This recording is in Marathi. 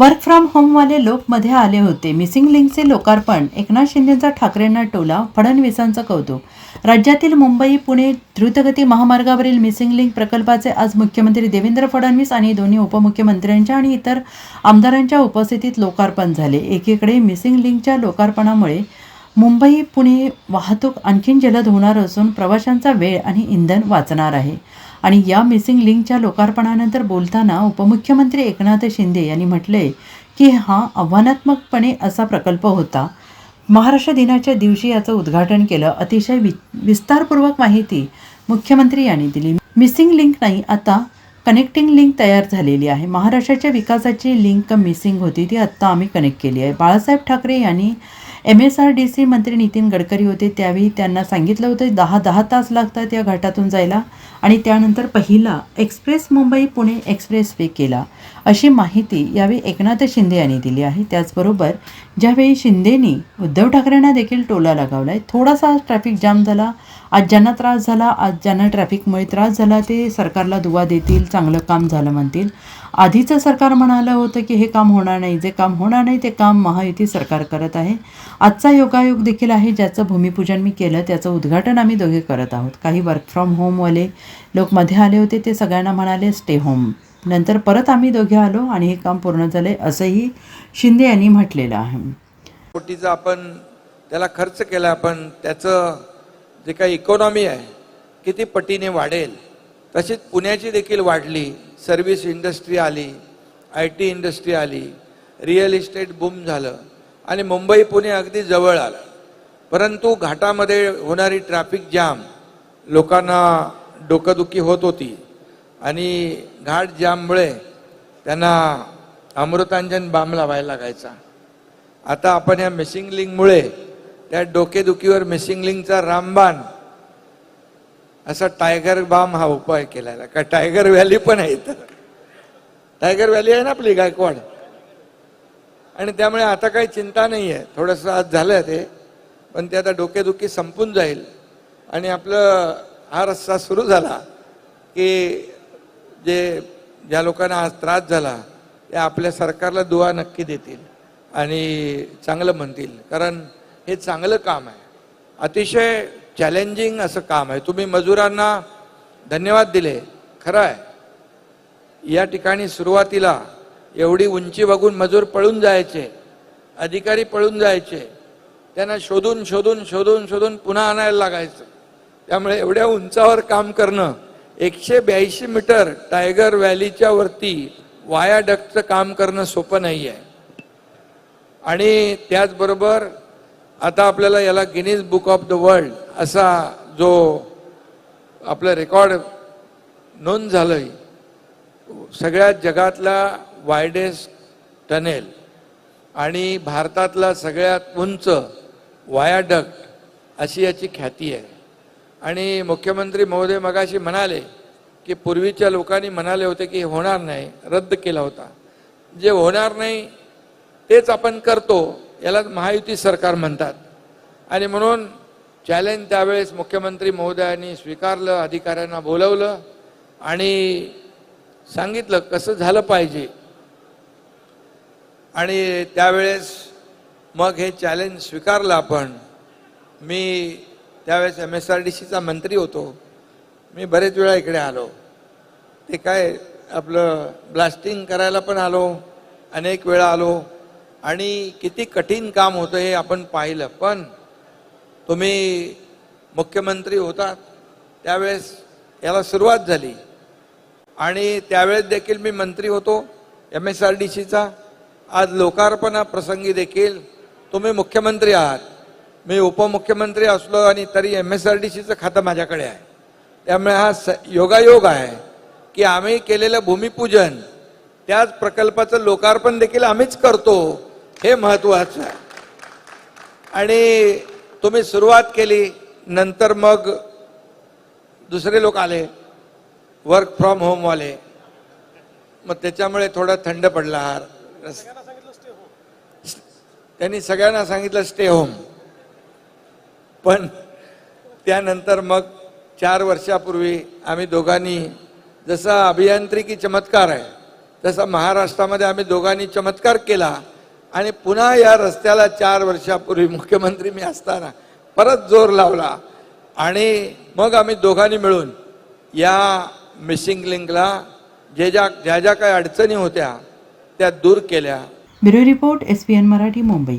वर्क फ्रॉम होमवाले लोक मध्ये आले होते. मिसिंग लिंकचे लोकार्पण. एकनाथ शिंदेंचा ठाकरेंना टोला. फडणवीसांचं कौतुक. राज्यातील मुंबई पुणे द्रुतगती महामार्गावरील मिसिंग लिंक प्रकल्पाचे आज मुख्यमंत्री देवेंद्र फडणवीस आणि दोन्ही उपमुख्यमंत्र्यांच्या आणि इतर आमदारांच्या उपस्थितीत लोकार्पण झाले. एकीकडे मिसिंग लिंकच्या लोकार्पणामुळे मुंबई पुणे वाहतूक आणखीन जलद होणार असून प्रवाशांचा वेळ आणि इंधन वाचणार आहे. आणि या मिसिंग लिंकच्या लोकार्पणानंतर बोलताना उपमुख्यमंत्री एकनाथ शिंदे यांनी म्हटले की हा आव्हानात्मकपणे असा प्रकल्प होता. महाराष्ट्र दिनाच्या दिवशी याचं उद्घाटन केलं. अतिशय विस्तारपूर्वक माहिती मुख्यमंत्री यांनी दिली. मिसिंग लिंक नाही, आता कनेक्टिंग लिंक तयार झालेली आहे. महाराष्ट्राच्या विकासाची लिंक मिसिंग होती, ती आत्ता आम्ही कनेक्ट केली आहे. बाळासाहेब ठाकरे यांनी MSRDC मंत्री नितीन गडकरी होते, त्यावेळी त्यांना सांगितलं होतं 10 तास लागतात या घाटातून जायला आणि त्यानंतर पहिला express Mumbai Pune express way केला, अशी माहिती यावेळी एकनाथ शिंदे यांनी दिली आहे. त्याचबरोबर ज्यावेळी शिंदेंनी उद्धव ठाकरेंना देखील टोला लगावला आहे. थोडासा ट्रॅफिक जाम झाला, आज ज्यांना त्रास झाला, आज ज्यांना ट्रॅफिकमुळे त्रास झाला ते सरकारला दुवा देतील, चांगलं काम झालं म्हणतील. आधीचं सरकार म्हणालं होतं की हे काम होणार नाही, जे काम होणार नाही ते काम महायुती सरकार करत आहे. आजचा योगायोग देखील आहे, ज्याचं भूमिपूजन मी केलं, त्याचं उद्घाटन आम्ही दोघे करत आहोत. काही वर्क फ्रॉम होमवाले लोक मध्ये आले होते, ते सगळ्यांना म्हणाले स्टे होम. नंतर परत आम्ही दोघे आलो आणि हे काम पूर्ण झाले, असंही शिंदे यांनी म्हटलेलं आहे. कोटीचा आपण त्याला खर्च केला, पण त्याचं जे काही इकॉनॉमी आहे किती पटीने वाढेल. तशीच पुण्याची देखील वाढली. सर्व्हिस इंडस्ट्री आली, IT इंडस्ट्री आली, रिअल इस्टेट बूम झालं आणि मुंबई पुणे अगदी जवळ आलं. परंतु घाटामध्ये होणारी ट्रॅफिक जाम लोकांना डोकंदुखी होत होती आणि घाट जाममुळे त्यांना अमृतांजन बाम लावायला लागायचा. आता आपण या मिसिंग लिंकमुळे त्या डोकेदुखीवर मिसिंग लिंकचा रामबाण असा टायगर बाम हा उपाय केला. का टायगर व्हॅली पण आहे, टायगर व्हॅली आहे ना आपली गायकवाड, आणि त्यामुळे आता काही चिंता नाही आहे. थोडंसं आज झालं ते, पण ते आता डोकेदुखी संपून जाईल आणि आपलं हा रस्ता सुरू झाला की ज्या लोकांना आज त्रास झाला ते आपल्या सरकारला दुवा नक्की देतील आणि चांगलं म्हणतील. कारण हे चांगलं काम आहे, अतिशय चॅलेंजिंग असं काम आहे. तुम्ही मजुरांना धन्यवाद दिले, खरं आहे. या ठिकाणी सुरुवातीला एवढी उंची बघून मजूर पळून जायचे, अधिकारी पळून जायचे, त्यांना शोधून शोधून शोधून शोधून पुन्हा आणायला लागायचं. त्यामुळे एवढ्या उंचावर काम करणं, 182 मीटर टायगर व्हॅलीच्या वरती वायाडक्टचं काम करणं सोपं नाही आहे. आणि त्याचबरोबर आता आपल्याला याला Guinness book of the world असा जो आपलं रेकॉर्ड नोंद झालंय, सगळ्यात जगातला वायडेस्ट टनेल आणि भारतातला सगळ्यात उंच वायाडक्ट अशी याची ख्याती आहे. आणि मुख्यमंत्री महोदय मगाशी म्हणाले की पूर्वीच्या लोकांनी म्हणाले होते की होणार नाही, रद्द केला होता. जे होणार नाही तेच आपण करतो, याला महायुती सरकार म्हणतात. आणि म्हणून चॅलेंज त्यावेळेस मुख्यमंत्री महोदयांनी स्वीकारलं, अधिकाऱ्यांना बोलवलं आणि सांगितलं कसं झालं पाहिजे. आणि त्यावेळेस मग हे चॅलेंज स्वीकारलं आपण. मी त्यावेळेस MSRDCचा मंत्री होतो. मी बरेच वेळा इकडे आलो, ते काय आपलं ब्लास्टिंग करायला पण आलो, अनेक वेळा आलो आणि किती कठीण काम होतं हे आपण पाहिलं. पण तुम्ही मुख्यमंत्री होतात त्यावेळेस याला सुरुवात झाली आणि त्यावेळेस देखील मी मंत्री होतो MSRDCचा. आज लोकार्पणाप्रसंगी देखील तुम्ही मुख्यमंत्री आहात, मी उपमुख्यमंत्री असलो आणि तरी MSRDCचं खातं माझ्याकडे आहे. त्यामुळे हा योगायोग आहे की आम्ही केलेलं भूमिपूजन, त्याच प्रकल्पाचं लोकार्पण देखील आम्हीच करतो, हे महत्त्वाचं आहे. आणि तुम्ही सुरुवात केली, नंतर मग दुसरे लोक आले वर्क फ्रॉम होमवाले, मग त्याच्यामुळे थोडा थंड पडला. त्यांनी सगळ्यांना सांगितलं स्टे होम. पण त्यानंतर मग 4 वर्षापूर्वी आम्ही दोघांनी, जसा अभियांत्रिकी चमत्कार आहे जसा महाराष्ट्रामध्ये आम्ही दोघांनी चमत्कार केला आणि पुन्हा या रस्त्याला 4 वर्षापूर्वी मुख्यमंत्री मी असताना परत जोर लावला आणि मग आम्ही दोघांनी मिळून या मिसिंग लिंकला ज्या ज्या काही अडचणी होत्या त्या दूर केल्या. Bureau report SPN Marathi, Mumbai.